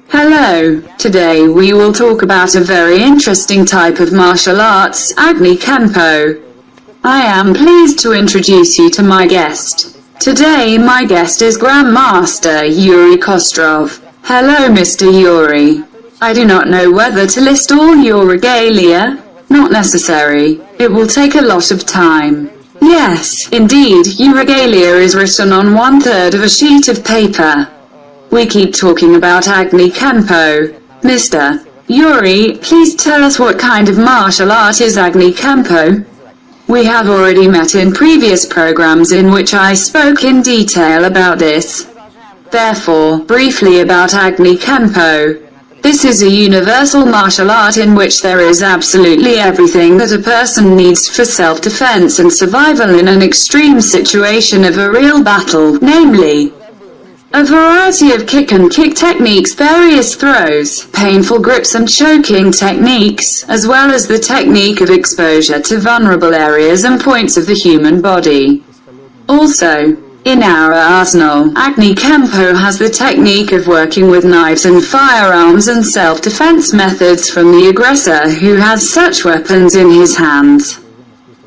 Hello, today we will talk about a very interesting type of martial arts, Agni Kempo. I am pleased to introduce you to my guest. Today my guest is Grandmaster YURII Kostrov. Hello Mr. YURII. I do not know whether to list all your regalia. Not necessary. It will take a lot of time. Yes, indeed, your regalia is written on 1/3 of a sheet of paper. We keep talking about Agni Kempo. Mr. YURII, please tell us what kind of martial art is Agni Kempo? We have already met in previous programs in which I spoke in detail about this. Therefore, briefly about Agni Kempo. This is a universal martial art in which there is absolutely everything that a person needs for self-defense and survival in an extreme situation of a real battle, namely, a variety of kick and kick techniques, various throws, painful grips and choking techniques, as well as the technique of exposure to vulnerable areas and points of the human body. Also, in our arsenal, Agni Kempo has the technique of working with knives and firearms and self-defense methods from the aggressor who has such weapons in his hands.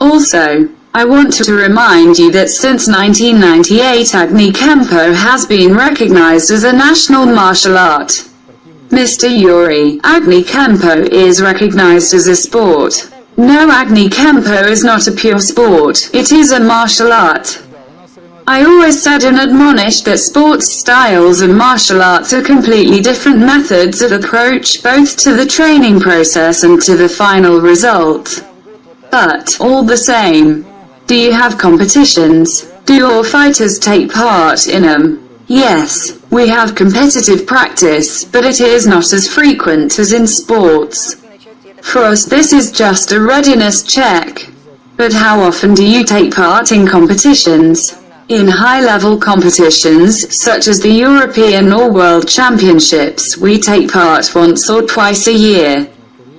Also, I want to remind you that since 1998 Agni Kempo has been recognized as a national martial art. Mr. YURII, Agni Kempo is recognized as a sport. No, Agni Kempo is not a pure sport, it is a martial art. I always said and admonished that sports styles and martial arts are completely different methods of approach both to the training process and to the final result. But, all the same, do you have competitions? Do your fighters take part in them? Yes, we have competitive practice, but it is not as frequent as in sports. For us this is just a readiness check. But how often do you take part in competitions? In high-level competitions, such as the European or World Championships, we take part once or twice a year.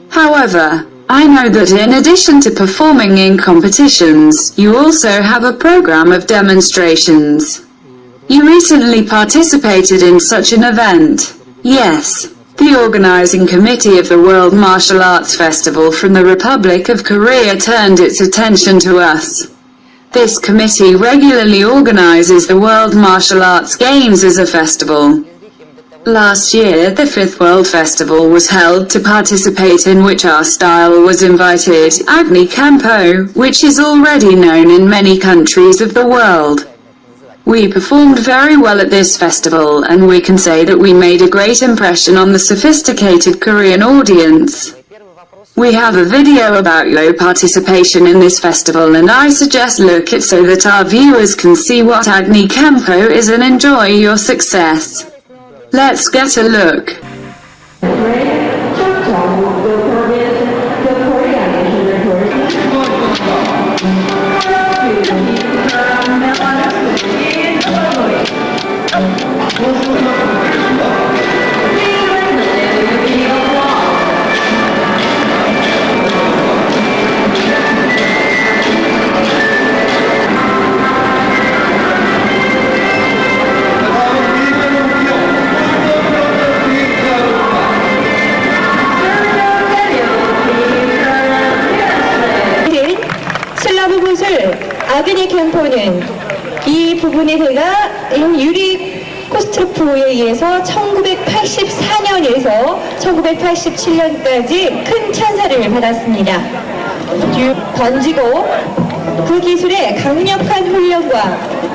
However, I know that in addition to performing in competitions, you also have a program of demonstrations. You recently participated in such an event. Yes, the organizing committee of the World Martial Arts Festival from the Republic of Korea turned its attention to us. This committee regularly organizes the World Martial Arts Games as a festival. Last year, the 5th World Festival was held to participate in which our style was invited, Agni Kempo, which is already known in many countries of the world. We performed very well at this festival and we can say that we made a great impression on the sophisticated Korean audience. We have a video about your participation in this festival and I suggest look it so that our viewers can see what Agni Kempo is and enjoy your success. Let's get a look. 아그니 캠포는 이 부분에 제가 유리 코스트로프에 의해서 1984년에서 1987년까지 큰 찬사를 받았습니다. 던지고 그 기술에 강력한 훈련과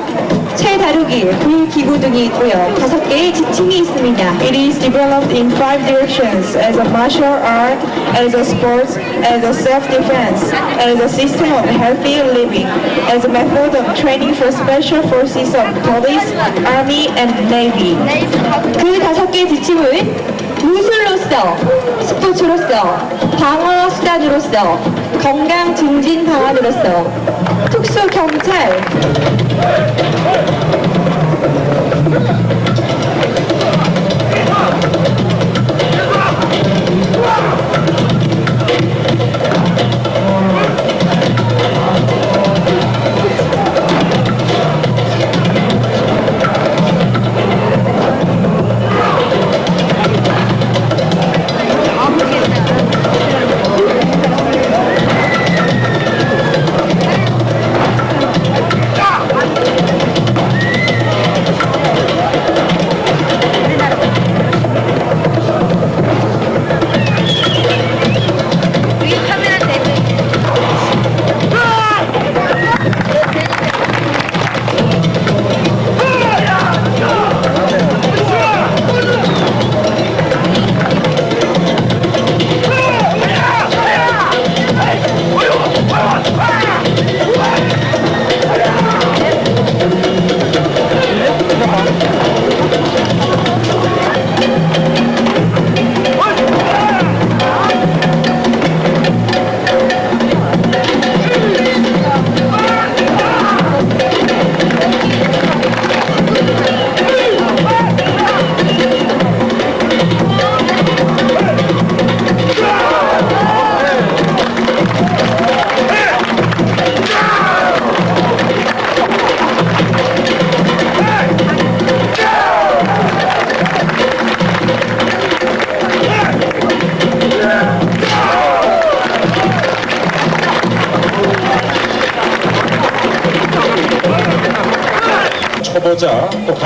체 다루기, 불기구 등이 있고요. 5개의 지침이 있습니다. It is developed in 5 directions as a martial art, as a sport, as a self-defense, as a system of healthy living, as a method of training for special forces of police, army, and navy. 그 5개의 지침은 무술로서, 스포츠로서, 방어 수단으로서, 건강 증진 방안으로서, 특수 경찰,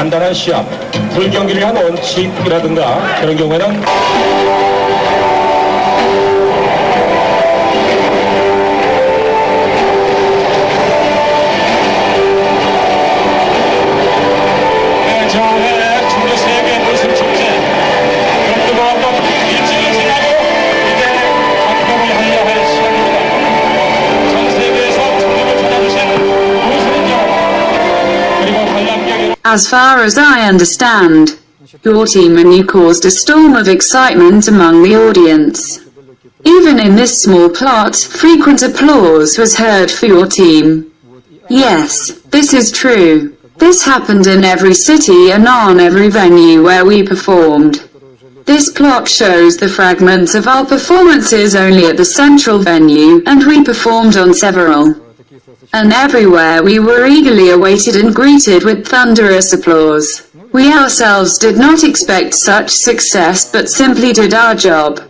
간단한 시합, 불경기를 위한 원칙이라든가 그런 경우에는 As far as I understand, your team and you caused a storm of excitement among the audience. Even in this small plot, frequent applause was heard for your team. Yes, this is true. This happened in every city and on every venue where we performed. This plot shows the fragments of our performances only at the central venue, and we performed on several. And everywhere we were eagerly awaited and greeted with thunderous applause. We ourselves did not expect such success but simply did our job.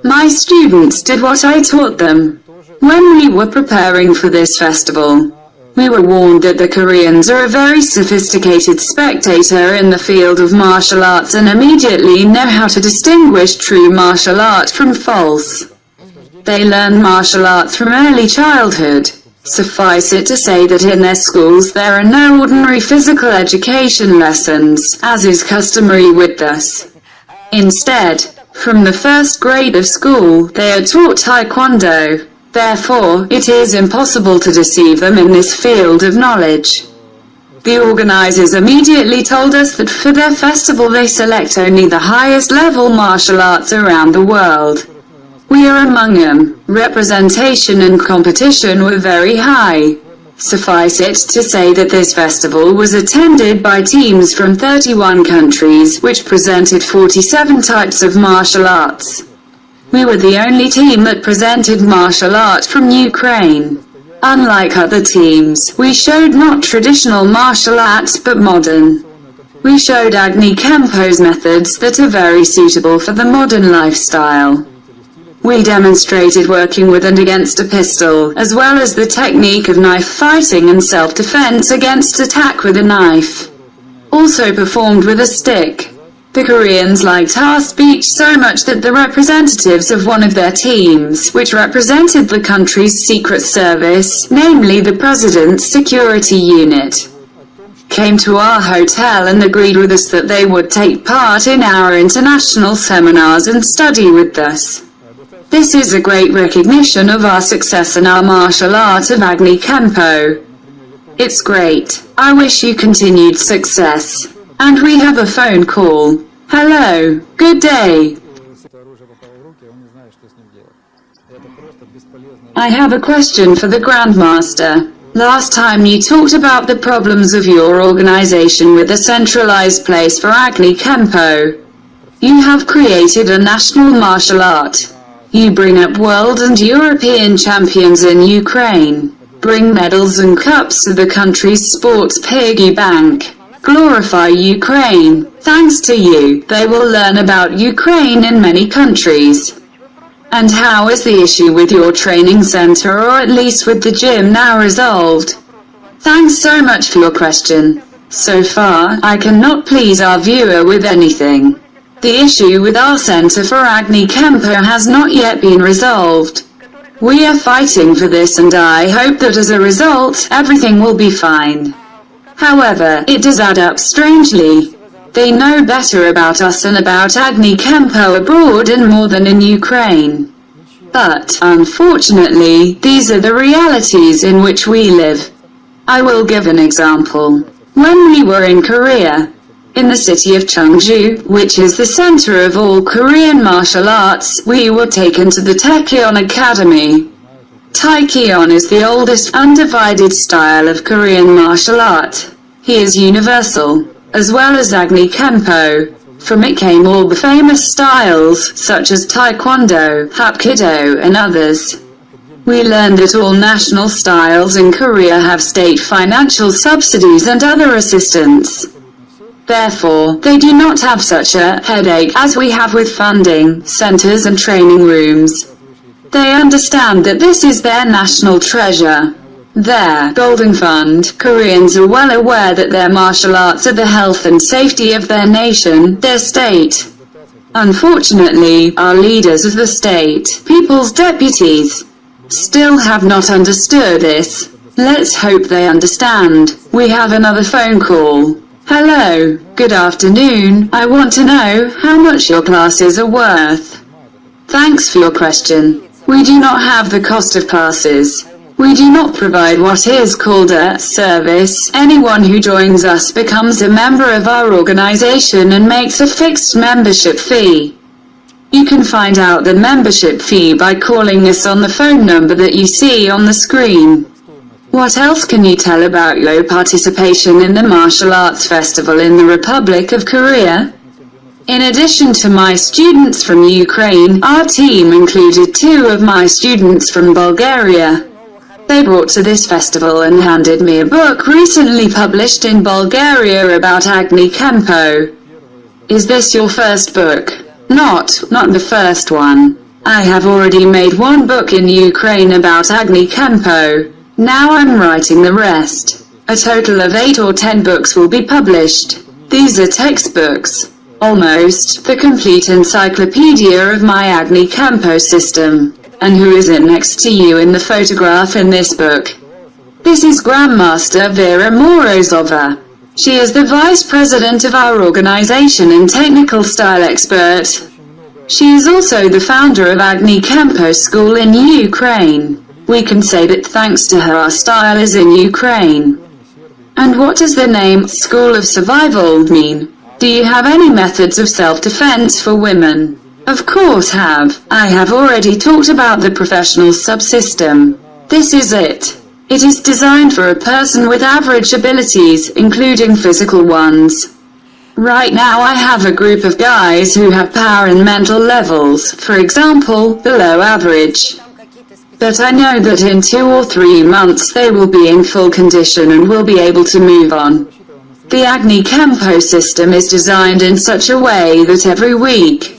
My students did what I taught them. When we were preparing for this festival, we were warned that the Koreans are a very sophisticated spectator in the field of martial arts and immediately know how to distinguish true martial art from false. They learn martial arts from early childhood. Suffice it to say that in their schools there are no ordinary physical education lessons, as is customary with us. Instead, from the first grade of school, they are taught Taekwondo. Therefore, it is impossible to deceive them in this field of knowledge. The organizers immediately told us that for their festival they select only the highest level martial arts around the world. We are among them. Representation and competition were very high. Suffice it to say that this festival was attended by teams from 31 countries, which presented 47 types of martial arts. We were the only team that presented martial art from Ukraine. Unlike other teams, we showed not traditional martial arts but modern. We showed Agni Kempo's methods that are very suitable for the modern lifestyle. We demonstrated working with and against a pistol, as well as the technique of knife fighting and self-defense against attack with a knife. Also performed with a stick. The Koreans liked our speech so much that the representatives of one of their teams, which represented the country's secret service, namely the President's security unit, came to our hotel and agreed with us that they would take part in our international seminars and study with us. This is a great recognition of our success in our martial art of Agni Kempo. It's great. I wish you continued success. And we have a phone call. Hello. Good day. I have a question for the Grandmaster. Last time you talked about the problems of your organization with a centralized place for Agni Kempo. You have created a national martial art. You bring up world and European champions in Ukraine. Bring medals and cups to the country's sports piggy bank. Glorify Ukraine. Thanks to you, they will learn about Ukraine in many countries. And how is the issue with your training center, or at least with the gym, now resolved? Thanks so much for your question. So far, I cannot please our viewer with anything. The issue with our center for Agni Kempo has not yet been resolved. We are fighting for this and I hope that as a result, everything will be fine. However, it does add up strangely. They know better about us and about Agni Kempo abroad and more than in Ukraine. But, unfortunately, these are the realities in which we live. I will give an example. When we were in Korea, in the city of Cheongju, which is the center of all Korean martial arts, we were taken to the Taekyon Academy. Taekyon is the oldest undivided style of Korean martial art. He is universal, as well as Agni Kempo. From it came all the famous styles, such as Taekwondo, Hapkido, and others. We learned that all national styles in Korea have state financial subsidies and other assistance. Therefore, they do not have such a headache as we have with funding, centers and training rooms. They understand that this is their national treasure. their Golden Fund. Koreans are well aware that their martial arts are the health and safety of their nation, their state. Unfortunately, our leaders of the state, people's deputies, still have not understood this. Let's hope they understand. We have another phone call. Hello, good afternoon. I want to know how much your classes are worth. Thanks for your question. We do not have the cost of classes. We do not provide what is called a service. Anyone who joins us becomes a member of our organization and makes a fixed membership fee. You can find out the membership fee by calling us on the phone number that you see on the screen. What else can you tell about your participation in the Martial Arts Festival in the Republic of Korea? In addition to my students from Ukraine, our team included 2 of my students from Bulgaria. They brought to this festival and handed me a book recently published in Bulgaria about Agni Kempo. Is this your first book? Not the first one. I have already made 1 book in Ukraine about Agni Kempo. Now I'm writing the rest. A total of 8 or 10 books will be published. These are textbooks. Almost the complete encyclopedia of my Agni Kempo system. And who is it next to you in the photograph in this book? This is Grandmaster Vera Morozova. She is the vice president of our organization and technical style expert. She is also the founder of Agni Kempo School in Ukraine. We can say that thanks to her our style is in Ukraine. And what does the name School of Survival mean? Do you have any methods of self-defense for women? Of course have. I have already talked about the professional subsystem. This is it. It is designed for a person with average abilities, including physical ones. Right now I have a group of guys who have power and mental levels, for example, below average. But I know that in 2 or 3 months they will be in full condition and will be able to move on. The Agni Kempo system is designed in such a way that every week,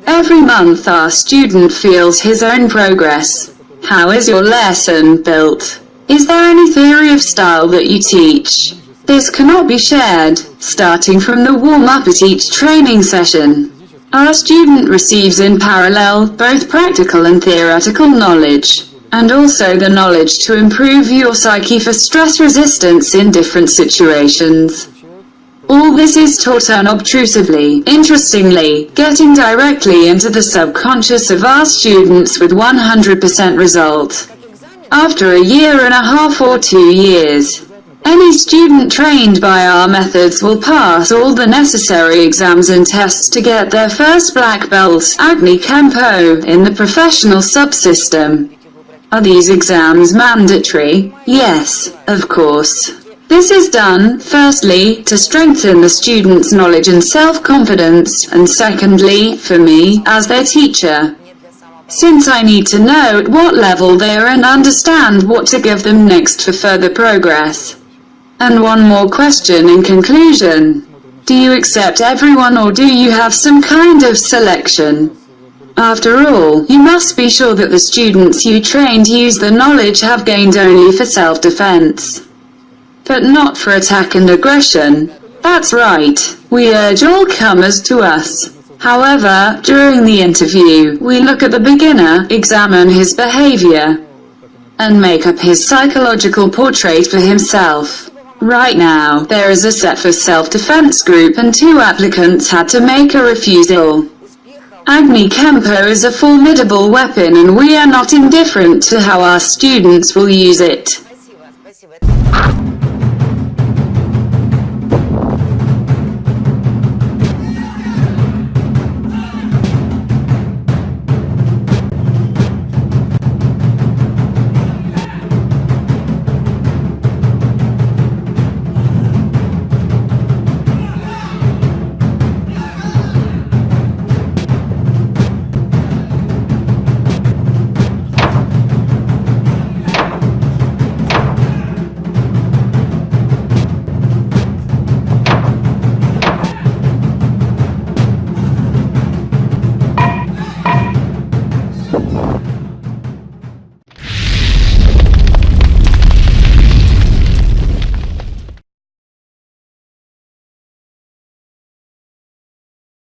every month our student feels his own progress. How is your lesson built? Is there any theory of style that you teach? This cannot be shared, starting from the warm-up at each training session. Our student receives in parallel both practical and theoretical knowledge, and also the knowledge to improve your psyche for stress resistance in different situations. All this is taught unobtrusively, interestingly, getting directly into the subconscious of our students with 100% result. After a year and a half or 2 years, any student trained by our methods will pass all the necessary exams and tests to get their first black belt, Agni Kempo, in the professional subsystem. Are these exams mandatory? Yes, of course. This is done, firstly, to strengthen the student's knowledge and self-confidence, and secondly, for me, as their teacher. Since I need to know at what level they are and understand what to give them next for further progress. And one more question in conclusion. Do you accept everyone or do you have some kind of selection? After all, you must be sure that the students you trained use the knowledge have gained only for self-defense, but not for attack and aggression. That's right. We urge all comers to us. However, during the interview, we look at the beginner, examine his behavior, and make up his psychological portrait for himself. Right now, there is a set for self-defense group and 2 applicants had to make a refusal. Agni Kempo is a formidable weapon and we are not indifferent to how our students will use it.